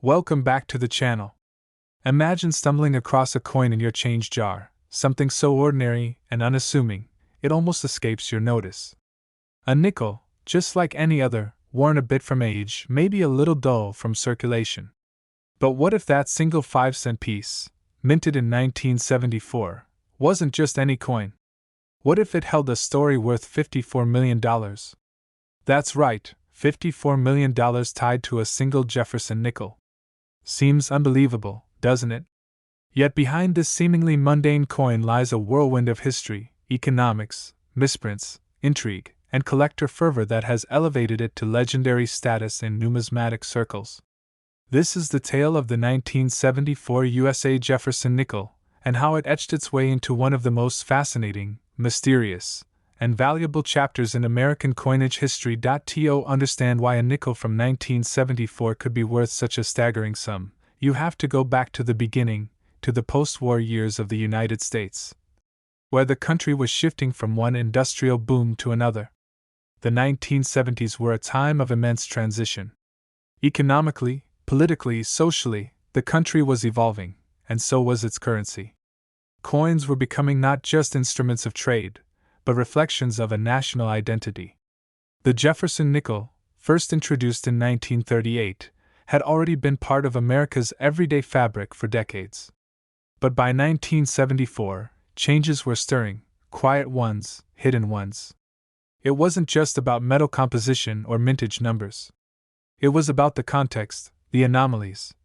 Welcome back to the channel. Imagine stumbling across a coin in your change jar, something so ordinary and unassuming, it almost escapes your notice. A nickel, just like any other, worn a bit from age, maybe a little dull from circulation. But what if that single 5-cent piece, minted in 1974, wasn't just any coin? What if it held a story worth $54 million? That's right, $54 million tied to a single Jefferson nickel. Seems unbelievable, doesn't it? Yet behind this seemingly mundane coin lies a whirlwind of history, economics, misprints, intrigue, and collector fervor that has elevated it to legendary status in numismatic circles. This is the tale of the 1974 USA Jefferson nickel, and how it etched its way into one of the most fascinating, mysterious, and valuable chapters in American coinage history. To understand why a nickel from 1974 could be worth such a staggering sum, you have to go back to the beginning, to the post-war years of the United States, where the country was shifting from one industrial boom to another. The 1970s were a time of immense transition. Economically, politically, socially, the country was evolving, and so was its currency. Coins were becoming not just instruments of trade, but reflections of a national identity. The Jefferson nickel, first introduced in 1938, had already been part of America's everyday fabric for decades. But by 1974, changes were stirring, quiet ones, hidden ones. It wasn't just about metal composition or mintage numbers. It was about the context, the anomalies,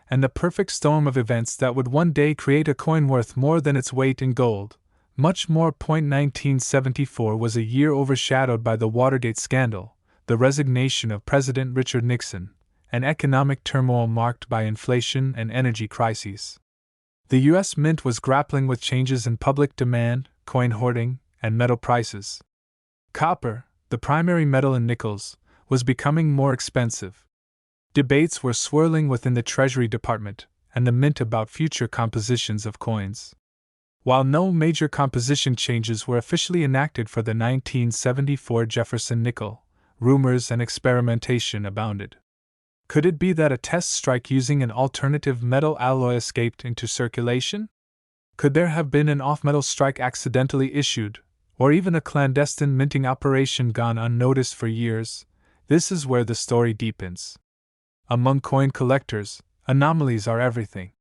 and the perfect storm of events that would one day create a coin worth more than its weight in gold. Much more. 1974 was a year overshadowed by the Watergate scandal, the resignation of President Richard Nixon, and economic turmoil marked by inflation and energy crises. The U.S. Mint was grappling with changes in public demand, coin hoarding, and metal prices. Copper, the primary metal in nickels, was becoming more expensive. Debates were swirling within the Treasury Department and the Mint about future compositions of coins. While no major composition changes were officially enacted for the 1974 Jefferson nickel, rumors and experimentation abounded. Could it be that a test strike using an alternative metal alloy escaped into circulation? Could there have been an off-metal strike accidentally issued, or even a clandestine minting operation gone unnoticed for years? This is where the story deepens. Among coin collectors, anomalies are everything.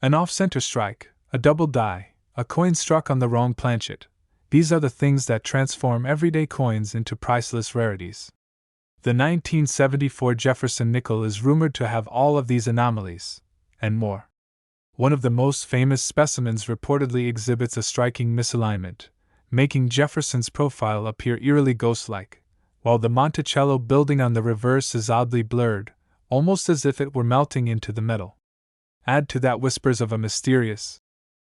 An off-center strike, a double die, a coin struck on the wrong planchet. These are the things that transform everyday coins into priceless rarities. The 1974 Jefferson nickel is rumored to have all of these anomalies, and more. One of the most famous specimens reportedly exhibits a striking misalignment, making Jefferson's profile appear eerily ghost-like, while the Monticello building on the reverse is oddly blurred, almost as if it were melting into the metal. Add to that whispers of a mysterious,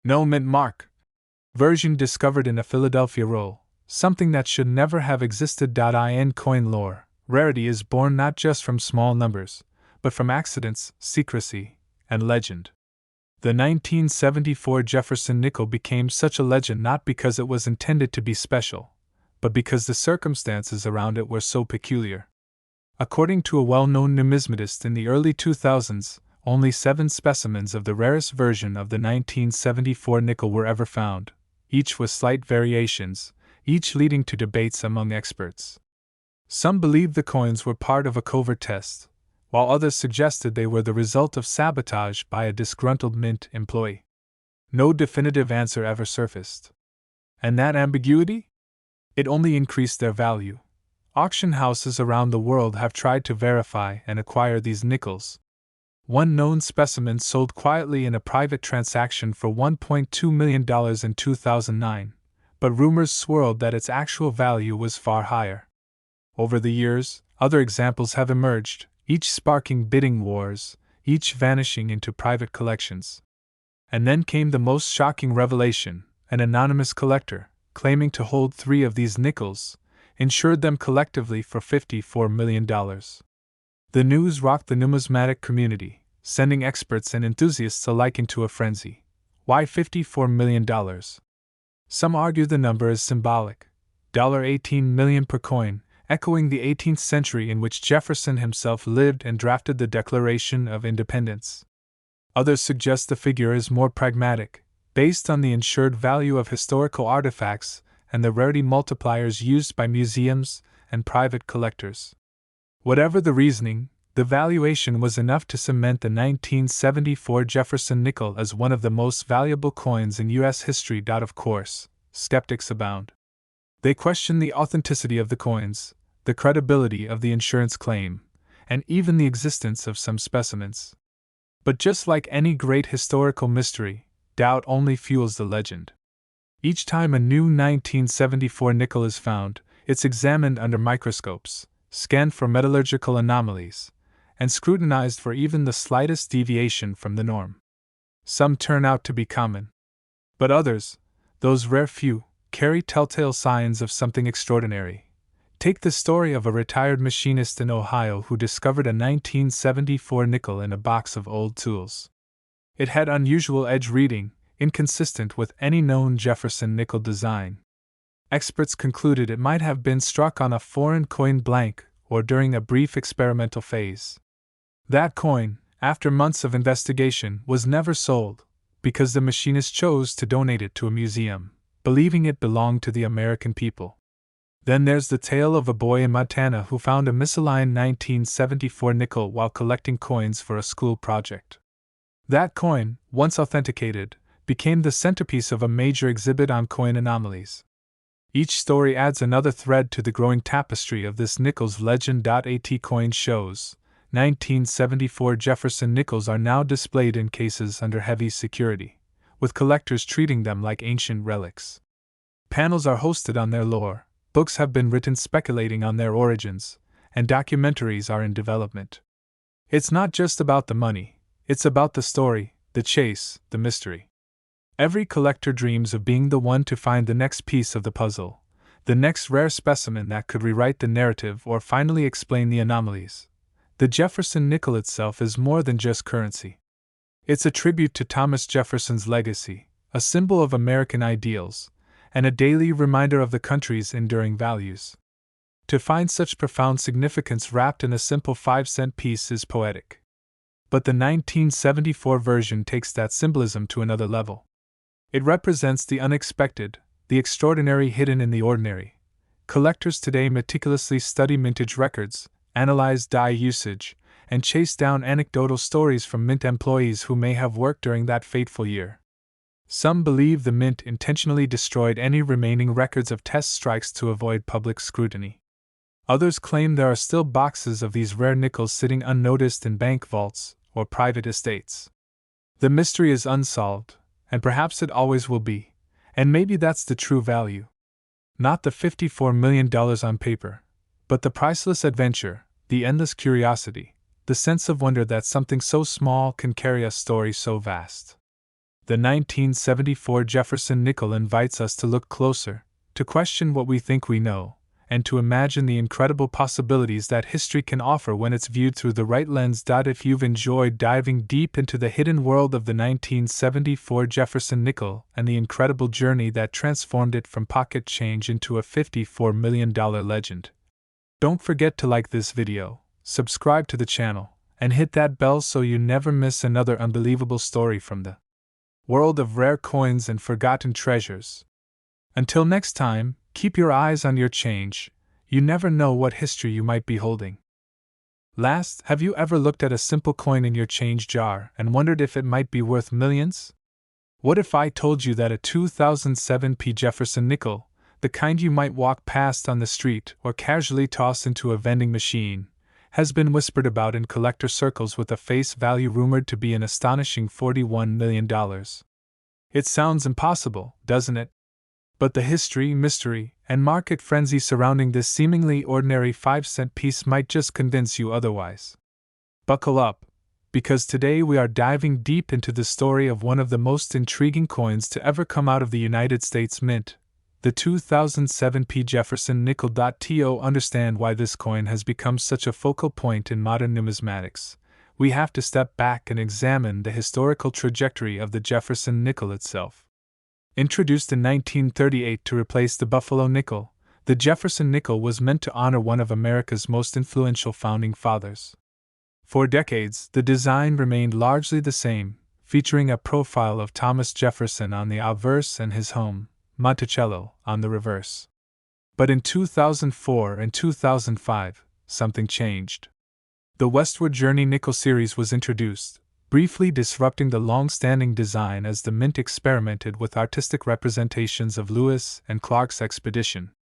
no mint mark version discovered in a Philadelphia roll, something that should never have existed. In coin lore, rarity is born not just from small numbers, but from accidents, secrecy, and legend. The 1974 Jefferson nickel became such a legend not because it was intended to be special, but because the circumstances around it were so peculiar. According to a well-known numismatist in the early 2000s, only 7 specimens of the rarest version of the 1974 nickel were ever found, each with slight variations, each leading to debates among experts. Some believed the coins were part of a covert test, while others suggested they were the result of sabotage by a disgruntled mint employee. No definitive answer ever surfaced. And that ambiguity? It only increased their value. Auction houses around the world have tried to verify and acquire these nickels. One known specimen sold quietly in a private transaction for $1.2 million in 2009, but rumors swirled that its actual value was far higher. Over the years, other examples have emerged, each sparking bidding wars, each vanishing into private collections. And then came the most shocking revelation: an anonymous collector, claiming to hold 3 of these nickels, insured them collectively for $54 million. The news rocked the numismatic community, sending experts and enthusiasts alike into a frenzy. Why $54 million? Some argue the number is symbolic. $18 million per coin, echoing the 18th century in which Jefferson himself lived and drafted the Declaration of Independence. Others suggest the figure is more pragmatic, based on the insured value of historical artifacts and the rarity multipliers used by museums and private collectors. Whatever the reasoning, the valuation was enough to cement the 1974 Jefferson nickel as one of the most valuable coins in U.S. history. Of course, skeptics abound. They question the authenticity of the coins, the credibility of the insurance claim, and even the existence of some specimens. But just like any great historical mystery, doubt only fuels the legend. Each time a new 1974 nickel is found, it's examined under microscopes, scanned for metallurgical anomalies, and scrutinized for even the slightest deviation from the norm. Some turn out to be common. But others, those rare few, carry telltale signs of something extraordinary. Take the story of a retired machinist in Ohio who discovered a 1974 nickel in a box of old tools. It had unusual edge reading, inconsistent with any known Jefferson nickel design. Experts concluded it might have been struck on a foreign coin blank or during a brief experimental phase. That coin, after months of investigation, was never sold, because the machinist chose to donate it to a museum, believing it belonged to the American people. Then there's the tale of a boy in Montana who found a misaligned 1974 nickel while collecting coins for a school project. That coin, once authenticated, became the centerpiece of a major exhibit on coin anomalies. Each story adds another thread to the growing tapestry of this nickel's legend. At Coin shows, 1974 Jefferson nickels are now displayed in cases under heavy security, with collectors treating them like ancient relics. Panels are hosted on their lore, books have been written speculating on their origins, and documentaries are in development. It's not just about the money, it's about the story, the chase, the mystery. Every collector dreams of being the one to find the next piece of the puzzle, the next rare specimen that could rewrite the narrative or finally explain the anomalies. The Jefferson nickel itself is more than just currency. It's a tribute to Thomas Jefferson's legacy, a symbol of American ideals, and a daily reminder of the country's enduring values. To find such profound significance wrapped in a simple 5-cent piece is poetic. But the 1974 version takes that symbolism to another level. It represents the unexpected, the extraordinary hidden in the ordinary. Collectors today meticulously study mintage records, analyze die usage, and chase down anecdotal stories from mint employees who may have worked during that fateful year. Some believe the mint intentionally destroyed any remaining records of test strikes to avoid public scrutiny. Others claim there are still boxes of these rare nickels sitting unnoticed in bank vaults or private estates. The mystery is unsolved, and perhaps it always will be, and maybe that's the true value. Not the $54 million on paper, but the priceless adventure, the endless curiosity, the sense of wonder that something so small can carry a story so vast. The 1974 Jefferson nickel invites us to look closer, to question what we think we know, and to imagine the incredible possibilities that history can offer when it's viewed through the right lens. If you've enjoyed diving deep into the hidden world of the 1974 Jefferson nickel and the incredible journey that transformed it from pocket change into a $54 million legend, don't forget to like this video, subscribe to the channel, and hit that bell so you never miss another unbelievable story from the world of rare coins and forgotten treasures. Until next time, keep your eyes on your change. You never know what history you might be holding. Last, have you ever looked at a simple coin in your change jar and wondered if it might be worth millions? What if I told you that a 2007 Jefferson nickel, the kind you might walk past on the street or casually toss into a vending machine, has been whispered about in collector circles with a face value rumored to be an astonishing $41 million. It sounds impossible, doesn't it? But the history, mystery, and market frenzy surrounding this seemingly ordinary 5-cent piece might just convince you otherwise. Buckle up, because today we are diving deep into the story of one of the most intriguing coins to ever come out of the United States Mint, the 2007 Jefferson nickel. To understand why this coin has become such a focal point in modern numismatics, we have to step back and examine the historical trajectory of the Jefferson nickel itself. Introduced in 1938 to replace the Buffalo nickel, The Jefferson nickel was meant to honor one of America's most influential founding fathers. For decades, the design remained largely the same, featuring a profile of Thomas Jefferson on the obverse and his home, Monticello, on the reverse. But in 2004 and 2005, something changed. The Westward Journey nickel series was introduced, briefly disrupting the long-standing design as the Mint experimented with artistic representations of Lewis and Clark's expedition.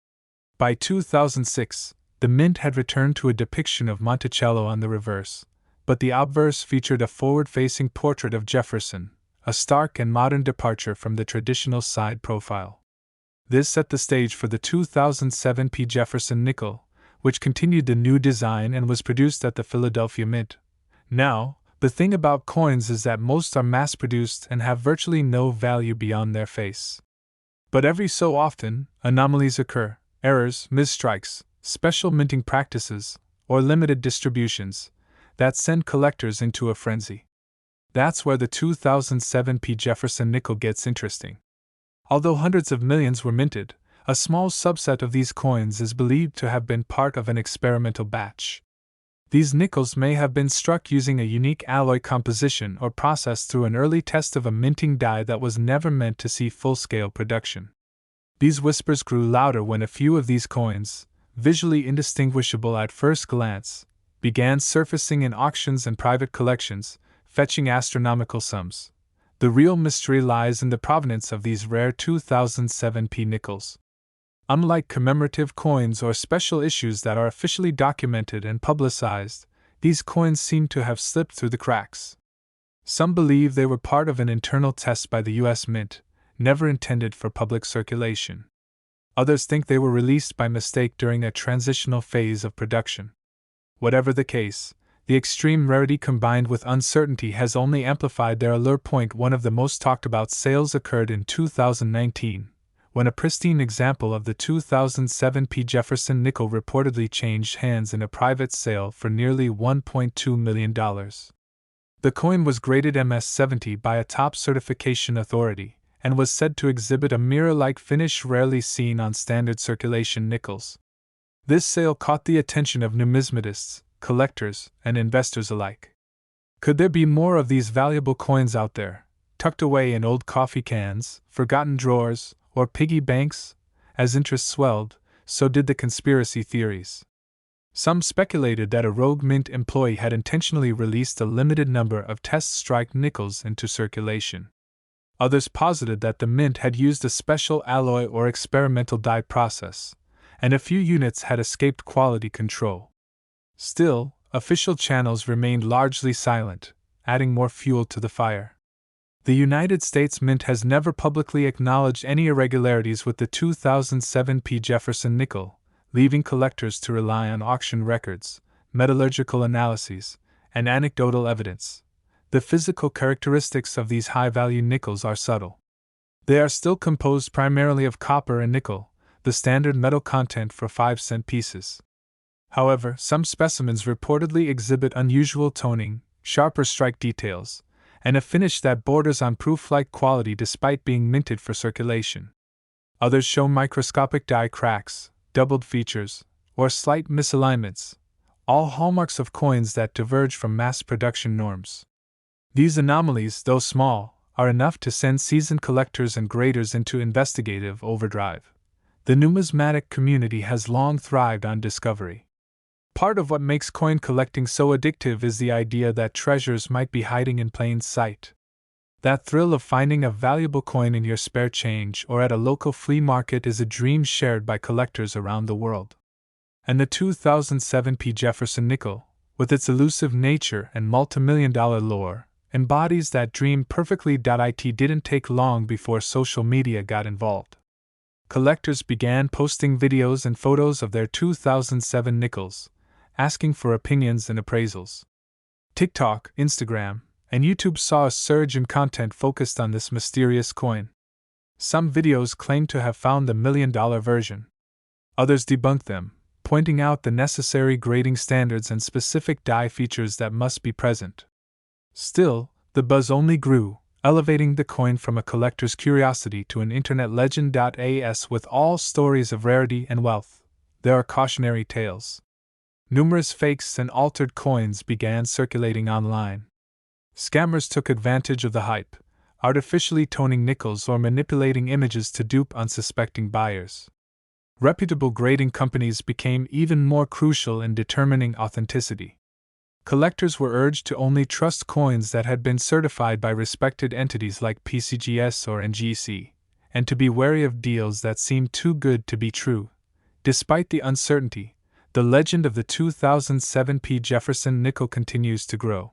By 2006, the Mint had returned to a depiction of Monticello on the reverse, but the obverse featured a forward-facing portrait of Jefferson, a stark and modern departure from the traditional side profile. This set the stage for the 2007 P. Jefferson nickel, which continued the new design and was produced at the Philadelphia Mint. Now, the thing about coins is that most are mass-produced and have virtually no value beyond their face. But every so often, anomalies occur, errors, misstrikes, special minting practices, or limited distributions, that send collectors into a frenzy. That's where the 2007 P. Jefferson nickel gets interesting. Although hundreds of millions were minted, a small subset of these coins is believed to have been part of an experimental batch. These nickels may have been struck using a unique alloy composition or processed through an early test of a minting die that was never meant to see full-scale production. These whispers grew louder when a few of these coins, visually indistinguishable at first glance, began surfacing in auctions and private collections, fetching astronomical sums. The real mystery lies in the provenance of these rare 2007 P nickels. Unlike commemorative coins or special issues that are officially documented and publicized, these coins seem to have slipped through the cracks. Some believe they were part of an internal test by the U.S. Mint, never intended for public circulation. Others think they were released by mistake during a transitional phase of production. Whatever the case, the extreme rarity combined with uncertainty has only amplified their allure. One of the most talked about sales occurred in 2019, when a pristine example of the 2007 P. Jefferson nickel reportedly changed hands in a private sale for nearly $1.2 million. The coin was graded MS-70 by a top certification authority, and was said to exhibit a mirror-like finish rarely seen on standard circulation nickels. This sale caught the attention of numismatists, collectors, and investors alike. Could there be more of these valuable coins out there, tucked away in old coffee cans, forgotten drawers, or piggy banks? As interest swelled, so did the conspiracy theories. Some speculated that a rogue Mint employee had intentionally released a limited number of test-strike nickels into circulation. Others posited that the Mint had used a special alloy or experimental die process, and a few units had escaped quality control. Still, official channels remained largely silent, adding more fuel to the fire. The United States Mint has never publicly acknowledged any irregularities with the 2007 P. Jefferson nickel, leaving collectors to rely on auction records, metallurgical analyses, and anecdotal evidence. The physical characteristics of these high-value nickels are subtle. They are still composed primarily of copper and nickel, the standard metal content for 5-cent pieces. However, some specimens reportedly exhibit unusual toning, sharper strike details, and a finish that borders on proof-like quality despite being minted for circulation. Others show microscopic die cracks, doubled features, or slight misalignments, all hallmarks of coins that diverge from mass production norms. These anomalies, though small, are enough to send seasoned collectors and graders into investigative overdrive. The numismatic community has long thrived on discovery. Part of what makes coin collecting so addictive is the idea that treasures might be hiding in plain sight. That thrill of finding a valuable coin in your spare change or at a local flea market is a dream shared by collectors around the world. And the 2007 P. Jefferson nickel, with its elusive nature and multimillion-dollar lore, embodies that dream perfectly. It didn't take long before social media got involved. Collectors began posting videos and photos of their 2007 nickels, asking for opinions and appraisals. TikTok, Instagram, and YouTube saw a surge in content focused on this mysterious coin. Some videos claimed to have found the $1 million version. Others debunked them, pointing out the necessary grading standards and specific die features that must be present. Still, the buzz only grew, elevating the coin from a collector's curiosity to an internet legend. As with all stories of rarity and wealth, there are cautionary tales. Numerous fakes and altered coins began circulating online. Scammers took advantage of the hype, artificially toning nickels or manipulating images to dupe unsuspecting buyers. Reputable grading companies became even more crucial in determining authenticity. Collectors were urged to only trust coins that had been certified by respected entities like PCGS or NGC, and to be wary of deals that seemed too good to be true. Despite the uncertainty, the legend of the 2007 P. Jefferson nickel continues to grow.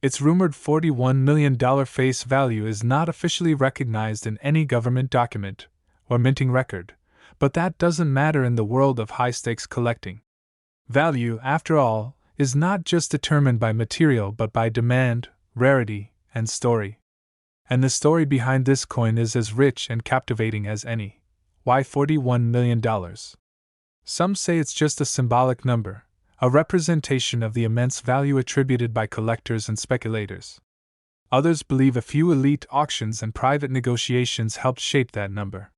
Its rumored $41 million face value is not officially recognized in any government document or minting record, but that doesn't matter in the world of high-stakes collecting. Value, after all, is not just determined by material but by demand, rarity, and story. And the story behind this coin is as rich and captivating as any. Why $41 million? Some say it's just a symbolic number, a representation of the immense value attributed by collectors and speculators. Others believe a few elite auctions and private negotiations helped shape that number.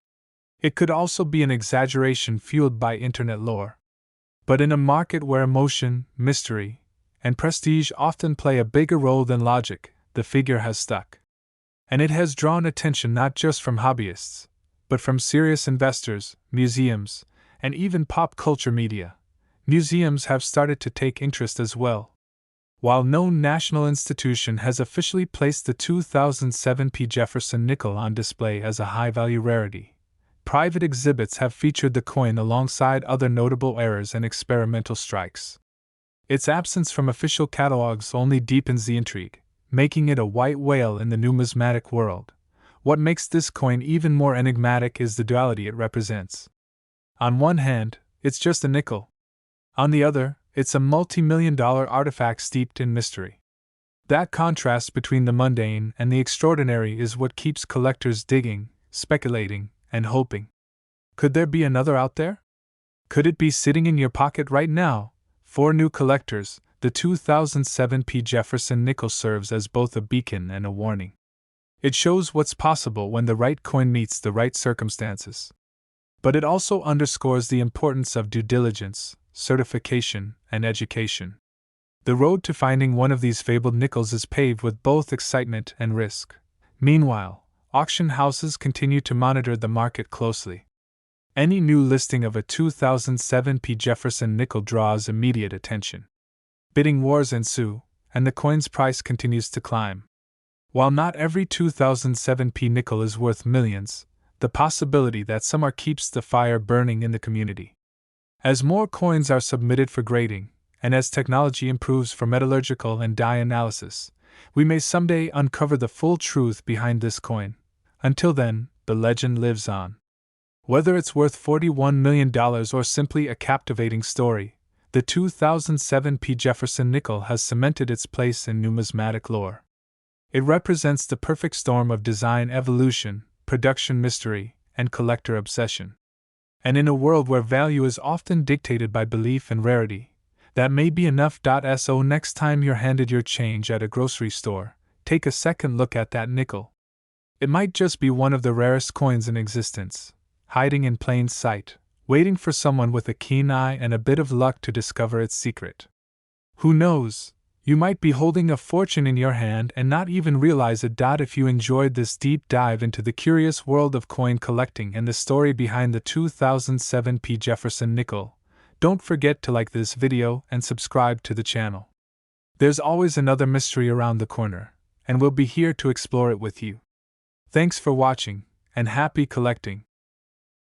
It could also be an exaggeration fueled by internet lore. But in a market where emotion, mystery, and prestige often play a bigger role than logic, the figure has stuck. And it has drawn attention not just from hobbyists, but from serious investors, museums, and even pop culture media. Museums have started to take interest as well. While no national institution has officially placed the 2007 P. Jefferson nickel on display as a high-value rarity, private exhibits have featured the coin alongside other notable errors and experimental strikes. Its absence from official catalogs only deepens the intrigue, making it a white whale in the numismatic world. What makes this coin even more enigmatic is the duality it represents. On one hand, it's just a nickel. On the other, it's a multi-million-dollar artifact steeped in mystery. That contrast between the mundane and the extraordinary is what keeps collectors digging, speculating, and hoping. Could there be another out there? Could it be sitting in your pocket right now? For new collectors, the 2007 P. Jefferson nickel serves as both a beacon and a warning. It shows what's possible when the right coin meets the right circumstances. But it also underscores the importance of due diligence, certification, and education. The road to finding one of these fabled nickels is paved with both excitement and risk. Meanwhile, auction houses continue to monitor the market closely. Any new listing of a 2007 P. Jefferson nickel draws immediate attention. Bidding wars ensue, and the coin's price continues to climb. While not every 2007 P. nickel is worth millions, the possibility that some are keeps the fire burning in the community. As more coins are submitted for grading, and as technology improves for metallurgical and dye analysis, we may someday uncover the full truth behind this coin. Until then, the legend lives on. Whether it's worth $41 million or simply a captivating story, the 2007 P. Jefferson nickel has cemented its place in numismatic lore. It represents the perfect storm of design evolution, production mystery, and collector obsession. And in a world where value is often dictated by belief and rarity, that may be enough. So next time you're handed your change at a grocery store, take a second look at that nickel. It might just be one of the rarest coins in existence, hiding in plain sight, waiting for someone with a keen eye and a bit of luck to discover its secret. Who knows? You might be holding a fortune in your hand and not even realize it. If you enjoyed this deep dive into the curious world of coin collecting and the story behind the 2007 P. Jefferson nickel, don't forget to like this video and subscribe to the channel. There's always another mystery around the corner, and we'll be here to explore it with you. Thanks for watching, and happy collecting!